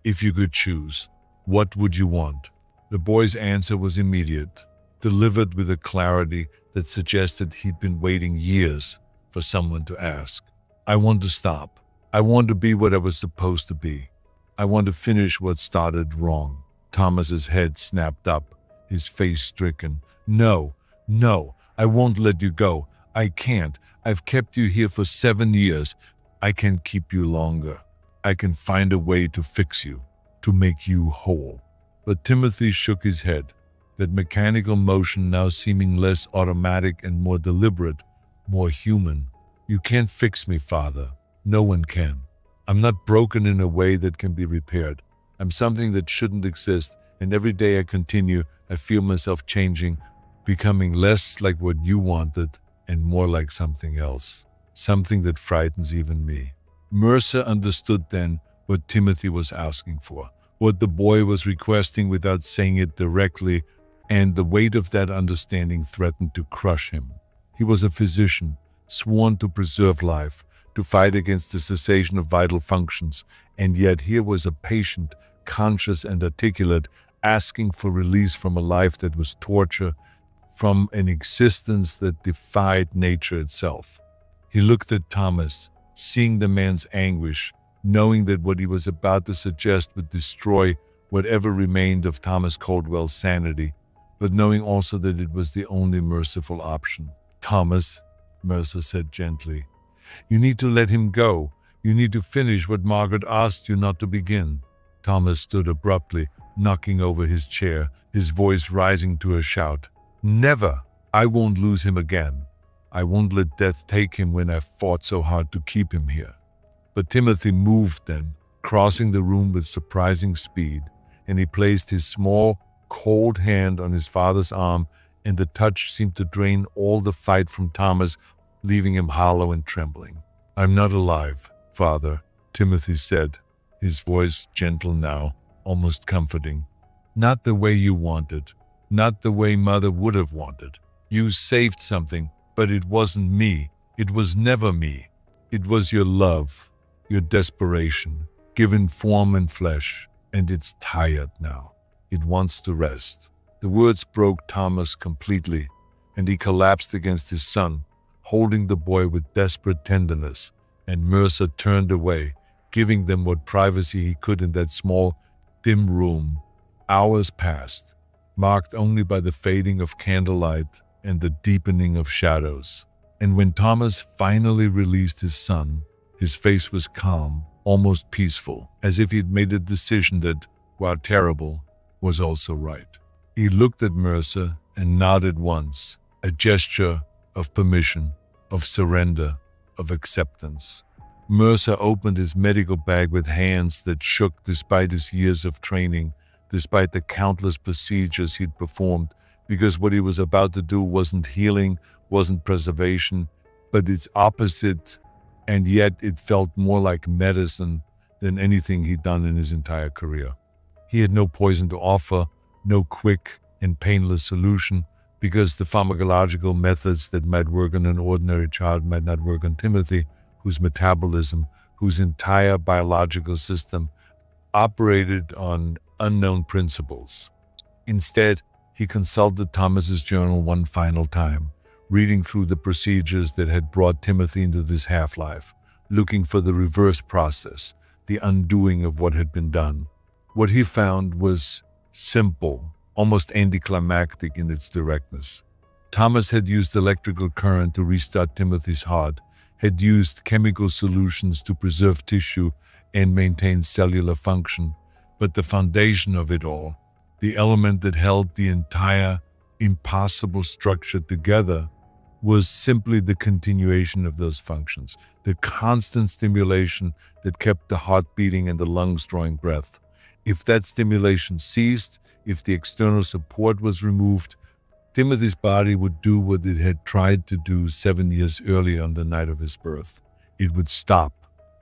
[SPEAKER 1] If you could choose, what would you want?" The boy's answer was immediate, delivered with a clarity that suggested he'd been waiting years for someone to ask. "I want to stop. I want to be what I was supposed to be. I want to finish what started wrong." Thomas's head snapped up, his face stricken. No, I won't let you go. I can't. I've kept you here for 7 years. I can keep you longer. I can find a way to fix you, to make you whole." But Timothy shook his head, that mechanical motion now seeming less automatic and more deliberate, more human. "You can't fix me, Father. No one can. I'm not broken in a way that can be repaired. I'm something that shouldn't exist, and every day I continue, I feel myself changing, becoming less like what you wanted and more like something else, something that frightens even me." Mercer understood then what Timothy was asking for, what the boy was requesting without saying it directly, and the weight of that understanding threatened to crush him. He was a physician, sworn to preserve life, to fight against the cessation of vital functions, and yet here was a patient, conscious and articulate, asking for release from a life that was torture, from an existence that defied nature itself. He looked at Thomas, seeing the man's anguish, knowing that what he was about to suggest would destroy whatever remained of Thomas Coldwell's sanity, but knowing also that it was the only merciful option. "Thomas," Mercer said gently, "you need to let him go. You need to finish what Margaret asked you not to begin." Thomas stood abruptly, knocking over his chair, his voice rising to a shout. "Never! I won't lose him again. I won't let death take him when I fought so hard to keep him here." But Timothy moved then, crossing the room with surprising speed, and he placed his small, cold hand on his father's arm, and the touch seemed to drain all the fight from Thomas, leaving him hollow and trembling. "I'm not alive, Father," Timothy said, his voice gentle now, almost comforting. Not the way you wanted, not the way Mother would have wanted. You saved something, but it wasn't me. It was never me. It was your love, your desperation, given form and flesh, and it's tired now. It wants to rest." The words broke Thomas completely, and he collapsed against his son, holding the boy with desperate tenderness, and Mercer turned away, giving them what privacy he could in that small, dim room. Hours passed, marked only by the fading of candlelight and the deepening of shadows. And when Thomas finally released his son, his face was calm, almost peaceful, as if he'd made a decision that, while terrible, was also right. He looked at Mercer and nodded once, a gesture of permission, of surrender, of acceptance. Mercer opened his medical bag with hands that shook despite his years of training, despite the countless procedures he'd performed, because what he was about to do wasn't healing, wasn't preservation, but its opposite, and yet it felt more like medicine than anything he'd done in his entire career. He had no poison to offer, no quick and painless solution, because the pharmacological methods that might work on an ordinary child might not work on Timothy, whose metabolism, whose entire biological system operated on unknown principles. Instead, he consulted Thomas's journal one final time, reading through the procedures that had brought Timothy into this half-life, looking for the reverse process, the undoing of what had been done. What he found was simple, almost anticlimactic in its directness. Thomas had used electrical current to restart Timothy's heart, had used chemical solutions to preserve tissue and maintain cellular function, but the foundation of it all, the element that held the entire impossible structure together, was simply the continuation of those functions, the constant stimulation that kept the heart beating and the lungs drawing breath. If that stimulation ceased, if the external support was removed, Timothy's body would do what it had tried to do 7 years earlier on the night of his birth. It would stop.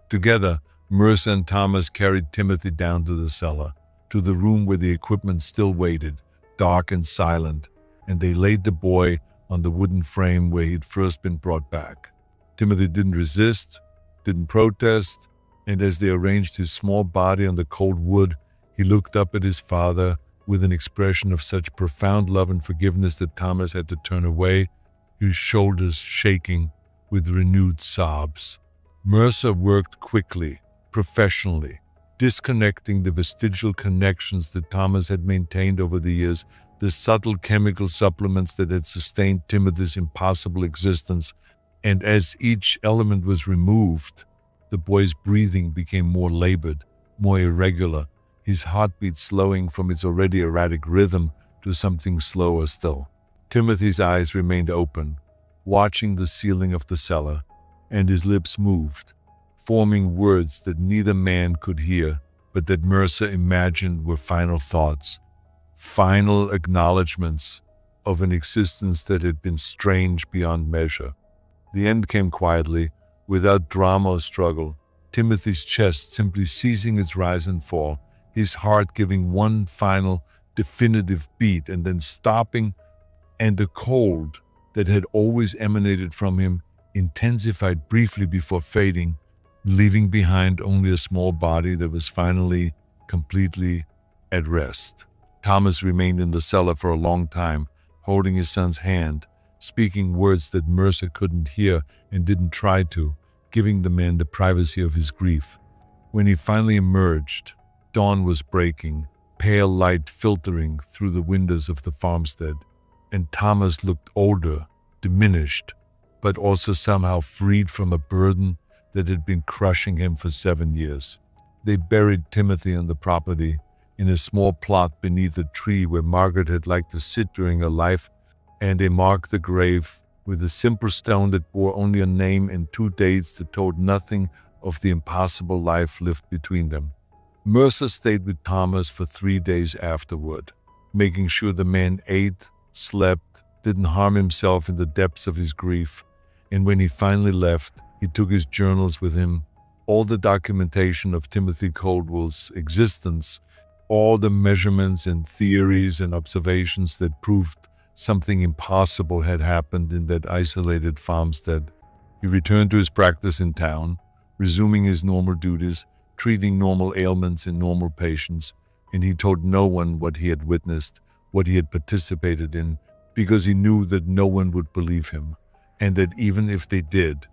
[SPEAKER 1] Together, Mercer and Thomas carried Timothy down to the cellar, to the room where the equipment still waited, dark and silent, and they laid the boy on the wooden frame where he'd first been brought back. Timothy didn't resist, didn't protest, and as they arranged his small body on the cold wood, he looked up at his father with an expression of such profound love and forgiveness that Thomas had to turn away, his shoulders shaking with renewed sobs. Mercer worked quickly, professionally, disconnecting the vestigial connections that Thomas had maintained over the years, the subtle chemical supplements that had sustained Timothy's impossible existence, and as each element was removed, the boy's breathing became more labored, more irregular, his heartbeat slowing from its already erratic rhythm to something slower still. Timothy's eyes remained open, watching the ceiling of the cellar, and his lips moved, forming words that neither man could hear, but that Mercer imagined were final thoughts, final acknowledgments of an existence that had been strange beyond measure. The end came quietly, without drama or struggle, Timothy's chest simply ceasing its rise and fall, his heart giving one final, definitive beat and then stopping, and the cold that had always emanated from him intensified briefly before fading, leaving behind only a small body that was finally, completely at rest. Thomas remained in the cellar for a long time, holding his son's hand, speaking words that Mercer couldn't hear and didn't try to, giving the man the privacy of his grief. When he finally emerged, dawn was breaking, pale light filtering through the windows of the farmstead, and Thomas looked older, diminished, but also somehow freed from a burden that had been crushing him for 7 years. They buried Timothy on the property, in a small plot beneath a tree where Margaret had liked to sit during her life, and they marked the grave with a simple stone that bore only a name and 2 dates that told nothing of the impossible life lived between them. Mercer stayed with Thomas for 3 days afterward, making sure the man ate, slept, didn't harm himself in the depths of his grief, and when he finally left, he took his journals with him, all the documentation of Timothy Coldwell's existence, all the measurements and theories and observations that proved something impossible had happened in that isolated farmstead. He returned to his practice in town, resuming his normal duties, treating normal ailments in normal patients, and he told no one what he had witnessed, what he had participated in, because he knew that no one would believe him, and that even if they did,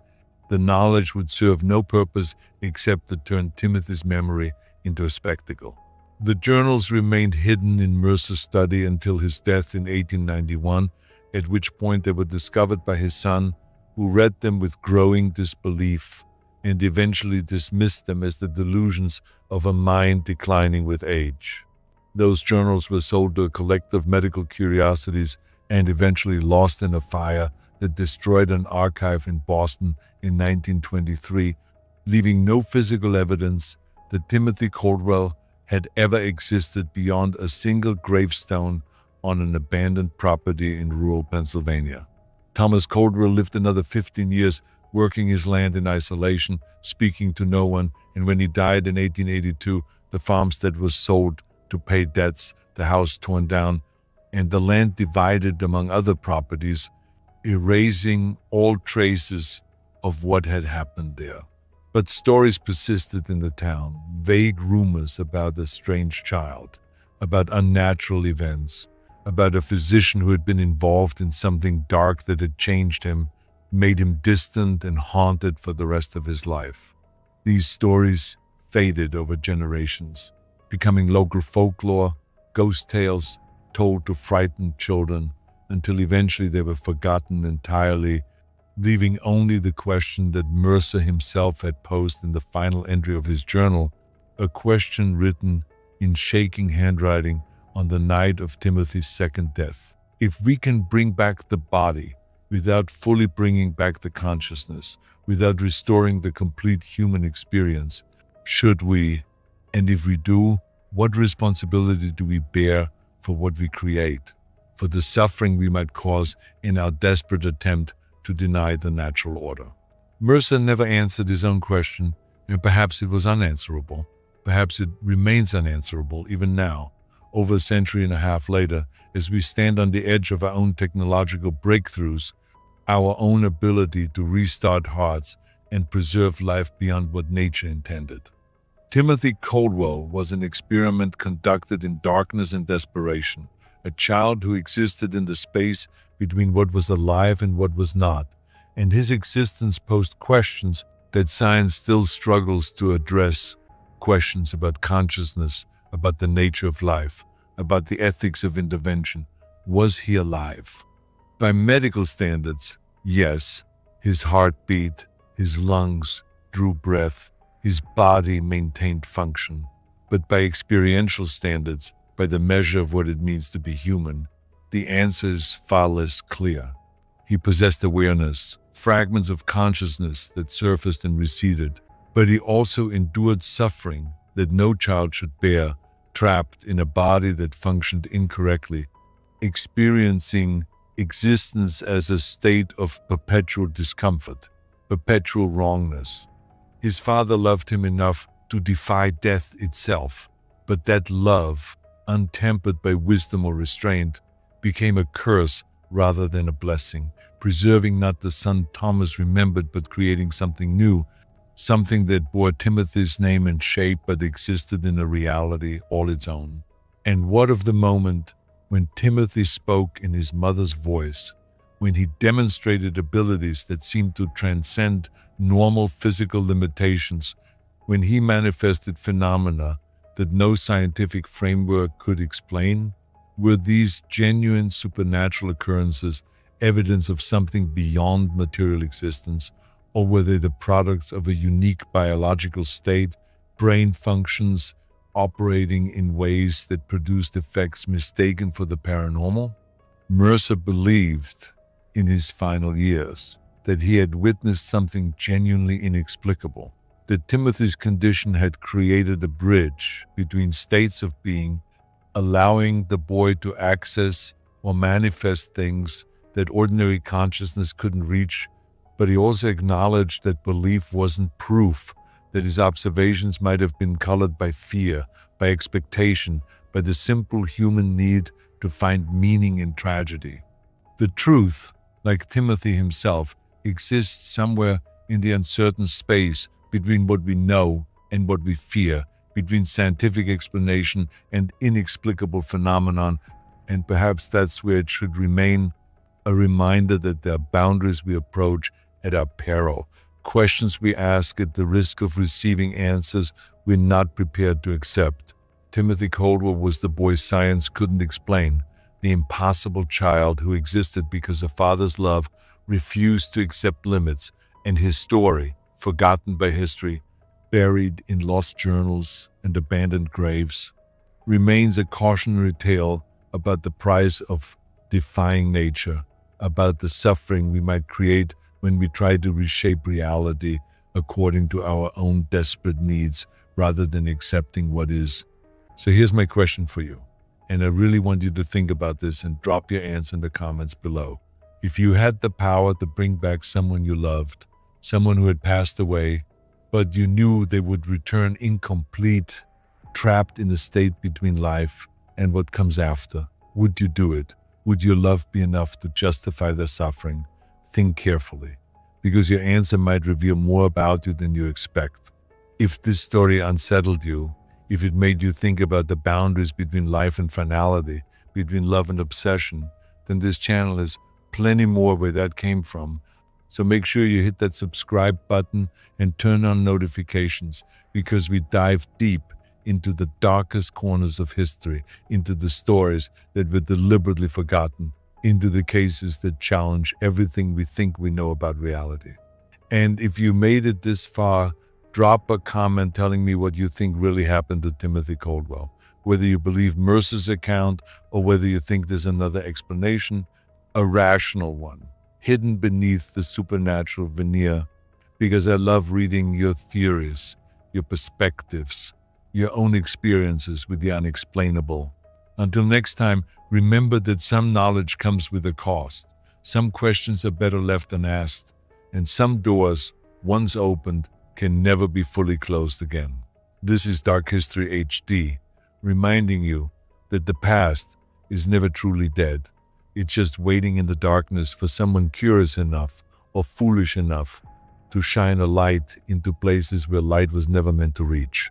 [SPEAKER 1] the knowledge would serve no purpose except to turn Timothy's memory into a spectacle. The journals remained hidden in Mercer's study until his death in 1891, at which point they were discovered by his son, who read them with growing disbelief and eventually dismissed them as the delusions of a mind declining with age. Those journals were sold to a collector of medical curiosities and eventually lost in a fire that destroyed an archive in Boston in 1923, leaving no physical evidence that Timothy Coldwell had ever existed beyond a single gravestone on an abandoned property in rural Pennsylvania. Thomas Coldwell lived another 15 years working his land in isolation, speaking to no one, and when he died in 1882, the farmstead was sold to pay debts, the house torn down, and the land divided among other properties, erasing all traces of what had happened there. But stories persisted in the town, vague rumors about a strange child, about unnatural events, about a physician who had been involved in something dark that had changed him, made him distant and haunted for the rest of his life. These stories faded over generations, becoming local folklore, ghost tales told to frightened children, until eventually they were forgotten entirely, leaving only the question that Mercer himself had posed in the final entry of his journal, a question written in shaking handwriting on the night of Timothy's second death. If we can bring back the body without fully bringing back the consciousness, without restoring the complete human experience, should we, and if we do, what responsibility do we bear for what we create, for the suffering we might cause in our desperate attempt to deny the natural order? Mercer never answered his own question, and perhaps it was unanswerable. Perhaps it remains unanswerable even now, over a century and a half later, as we stand on the edge of our own technological breakthroughs, our own ability to restart hearts and preserve life beyond what nature intended. Timothy Coldwell was an experiment conducted in darkness and desperation, a child who existed in the space between what was alive and what was not, and his existence posed questions that science still struggles to address, questions about consciousness, about the nature of life, about the ethics of intervention. Was he alive? By medical standards, yes. His heart beat, his lungs drew breath, his body maintained function. But by experiential standards, by the measure of what it means to be human, the answer is far less clear. He possessed awareness, fragments of consciousness that surfaced and receded, but he also endured suffering that no child should bear, trapped in a body that functioned incorrectly, experiencing existence as a state of perpetual discomfort, perpetual wrongness. His father loved him enough to defy death itself, but that love, untempered by wisdom or restraint, became a curse rather than a blessing, preserving not the son Thomas remembered but creating something new, something that bore Timothy's name and shape but existed in a reality all its own. And what of the moment when Timothy spoke in his mother's voice, when he demonstrated abilities that seemed to transcend normal physical limitations, when he manifested phenomena that no scientific framework could explain? Were these genuine supernatural occurrences evidence of something beyond material existence, or were they the products of a unique biological state, brain functions operating in ways that produced effects mistaken for the paranormal? Mercer believed, in his final years, that he had witnessed something genuinely inexplicable, that Timothy's condition had created a bridge between states of being, allowing the boy to access or manifest things that ordinary consciousness couldn't reach, but he also acknowledged that belief wasn't proof, that his observations might have been colored by fear, by expectation, by the simple human need to find meaning in tragedy. The truth, like Timothy himself, exists somewhere in the uncertain space between what we know and what we fear, between scientific explanation and inexplicable phenomenon, and perhaps that's where it should remain, a reminder that there are boundaries we approach at our peril, questions we ask at the risk of receiving answers we're not prepared to accept. Timothy Coldwell was the boy science couldn't explain, the impossible child who existed because a father's love refused to accept limits, and his story, forgotten by history, buried in lost journals and abandoned graves, remains a cautionary tale about the price of defying nature, about the suffering we might create when we try to reshape reality according to our own desperate needs rather than accepting what is. So here's my question for you, and I really want you to think about this and drop your answer in the comments below. If you had the power to bring back someone you loved, someone who had passed away, but you knew they would return incomplete, trapped in a state between life and what comes after, would you do it? Would your love be enough to justify their suffering? Think carefully, because your answer might reveal more about you than you expect. If this story unsettled you, if it made you think about the boundaries between life and finality, between love and obsession, then this channel is plenty more where that came from. So make sure you hit that subscribe button and turn on notifications, because we dive deep into the darkest corners of history, into the stories that were deliberately forgotten, into the cases that challenge everything we think we know about reality. And if you made it this far, drop a comment telling me what you think really happened to Timothy Coldwell, whether you believe Mercer's account or whether you think there's another explanation, a rational one, hidden beneath the supernatural veneer, because I love reading your theories, your perspectives, your own experiences with the unexplainable. Until next time, remember that some knowledge comes with a cost. Some questions are better left unasked, and some doors, once opened, can never be fully closed again. This is Dark History HD, reminding you that the past is never truly dead. It's just waiting in the darkness for someone curious enough or foolish enough to shine a light into places where light was never meant to reach.